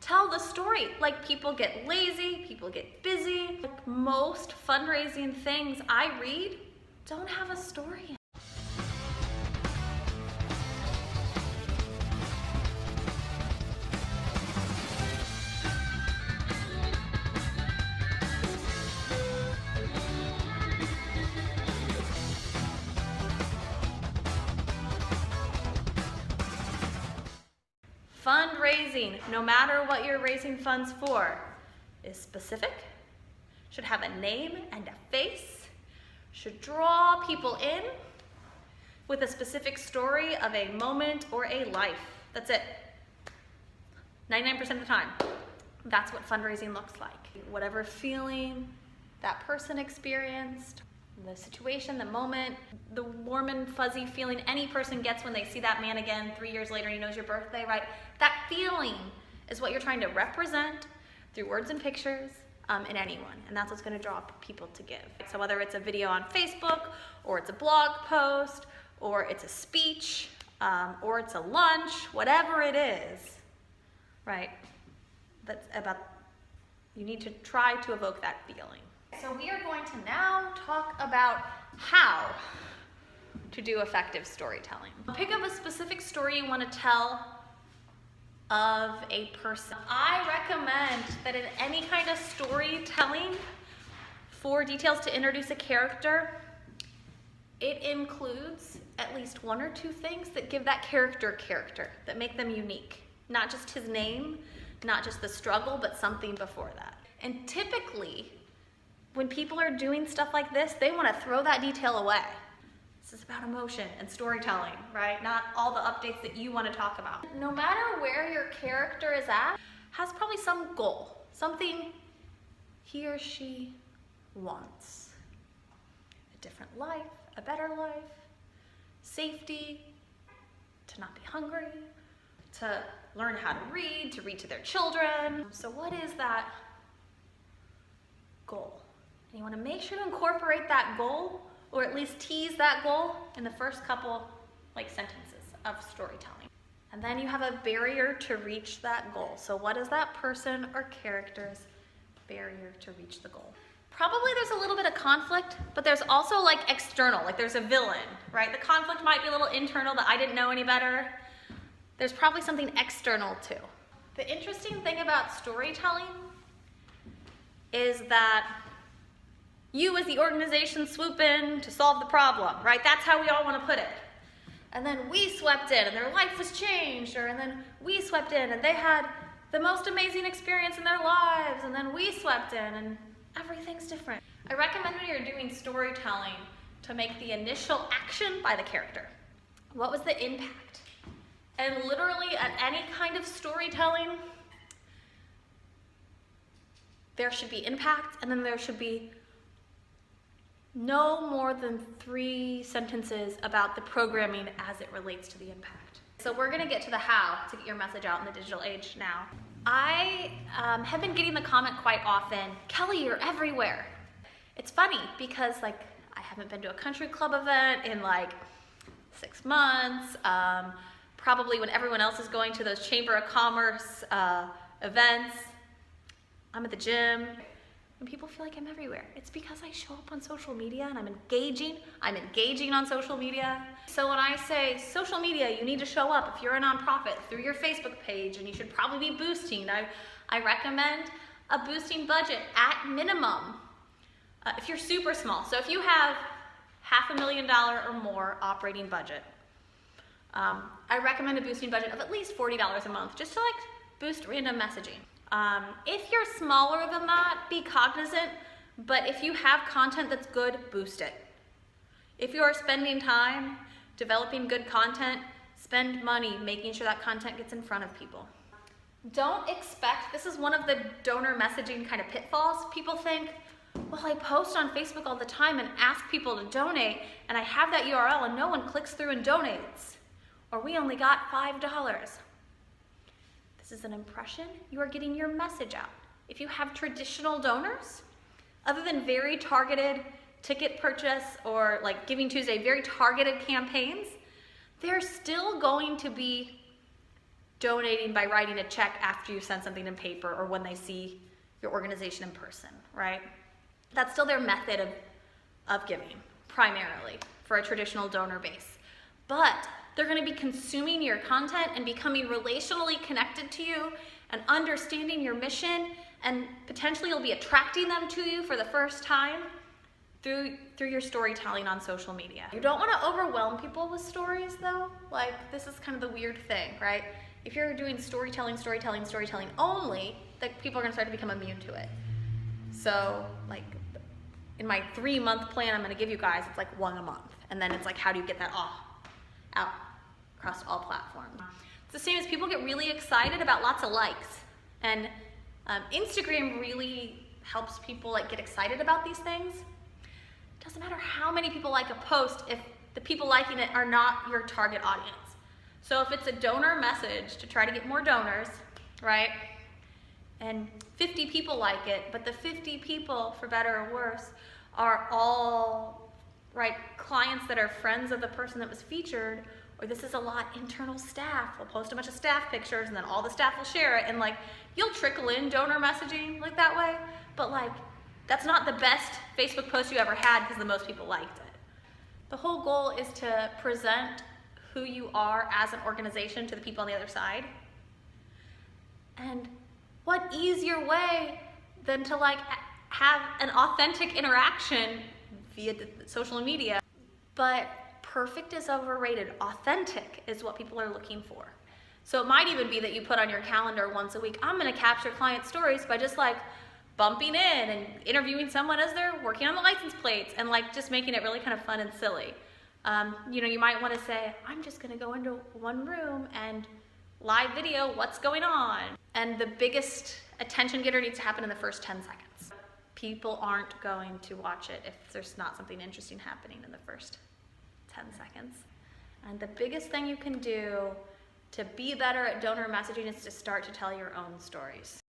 Tell the story. Like, people get lazy, people get busy. Like, most fundraising things I read don't have a story in it. Fundraising, no matter what you're raising funds for, is specific, should have a name and a face, should draw people in with a specific story of a moment or a life. That's it. 99% of the time, that's what fundraising looks like. Whatever feeling that person experienced, the situation, the moment, the warm and fuzzy feeling any person gets when they see that man again 3 years later and he knows your birthday, right? That feeling is what you're trying to represent through words and pictures in anyone, and that's what's going to draw people to give. So whether it's a video on Facebook, or it's a blog post, or it's a speech, or it's a lunch, whatever it is, right? That's about, you need to try to evoke that feeling. So we are going to now talk about how to do effective storytelling. Pick up a specific story you want to tell of a person. I recommend that in any kind of storytelling for details to introduce a character, it includes at least one or two things that give that character, that make them unique. Not just his name, not just the struggle, but something before that. And typically, when people are doing stuff like this, they want to throw that detail away. This is about emotion and storytelling, right? Not all the updates that you want to talk about. No matter where your character is at, has probably some goal, something he or she wants. A different life, a better life, safety, to not be hungry, to learn how to read to their children. So what is that goal? And you want to make sure to incorporate that goal, or at least tease that goal in the first couple sentences of storytelling. And then you have a barrier to reach that goal. So what is that person or character's barrier to reach the goal? Probably there's a little bit of conflict, but there's also external, there's a villain, right? The conflict might be a little internal that I didn't know any better. There's probably something external too. The interesting thing about storytelling is that you as the organization swoop in to solve the problem, right? That's how we all want to put it. And then we swept in and their life was changed, and then we swept in and they had the most amazing experience in their lives, and then we swept in and everything's different. I recommend when you're doing storytelling to make the initial action by the character. What was the impact? And literally at any kind of storytelling, there should be impact, and then there should be no more than 3 sentences about the programming as it relates to the impact. So we're gonna get to the how to get your message out in the digital age now. I have been getting the comment quite often, Kelly, you're everywhere. It's funny because I haven't been to a country club event in 6 months, probably when everyone else is going to those Chamber of Commerce events. I'm at the gym. And people feel like I'm everywhere. It's because I show up on social media and I'm engaging on social media. So when I say social media, you need to show up if you're a nonprofit through your Facebook page, and you should probably be boosting. I recommend a boosting budget at minimum. If you're super small, so if you have $500,000 or more operating budget, I recommend a boosting budget of at least $40 a month, just to boost random messaging. If you're smaller than that, be cognizant, but if you have content that's good, boost it. If you are spending time developing good content, spend money making sure that content gets in front of people. Don't expect, this is one of the donor messaging kind of pitfalls. People think, well, I post on Facebook all the time and ask people to donate, and I have that URL and no one clicks through and donates. Or we only got $5. This is an impression. You are getting your message out. If you have traditional donors, other than very targeted ticket purchase or Giving Tuesday, very targeted campaigns, they're still going to be donating by writing a check after you send something in paper or when they see your organization in person, right? That's still their method of giving, primarily, for a traditional donor base. But they're gonna be consuming your content and becoming relationally connected to you and understanding your mission, and potentially you'll be attracting them to you for the first time through your storytelling on social media. You don't wanna overwhelm people with stories though. Like, this is kind of the weird thing, right? If you're doing storytelling only, like, people are gonna start to become immune to it. So, like, in my 3-month plan I'm gonna give you guys, it's like 1 a month. And then it's like, how do you get that all out across all platforms? It's the same as people get really excited about lots of likes. And Instagram really helps people like get excited about these things. It doesn't matter how many people like a post if the people liking it are not your target audience. So if it's a donor message to try to get more donors, right? And 50 people like it, but the 50 people, for better or worse, are all, right, clients that are friends of the person that was featured, or this is a lot internal staff. We'll post a bunch of staff pictures and then all the staff will share it, and like, you'll trickle in donor messaging like that way, but like, that's not the best Facebook post you ever had because the most people liked it. The whole goal is to present who you are as an organization to the people on the other side. And what easier way than to like have an authentic interaction via the social media? But perfect is overrated. Authentic is what people are looking for. So it might even be that you put on your calendar once a week, I'm gonna capture client stories by just like bumping in and interviewing someone as they're working on the license plates and like just making it really kind of fun and silly. You know, you might wanna say, I'm just gonna go into one room and live video what's going on. And the biggest attention getter needs to happen in the first 10 seconds. People aren't going to watch it if there's not something interesting happening in the first 10 seconds. And the biggest thing you can do to be better at donor messaging is to start to tell your own stories.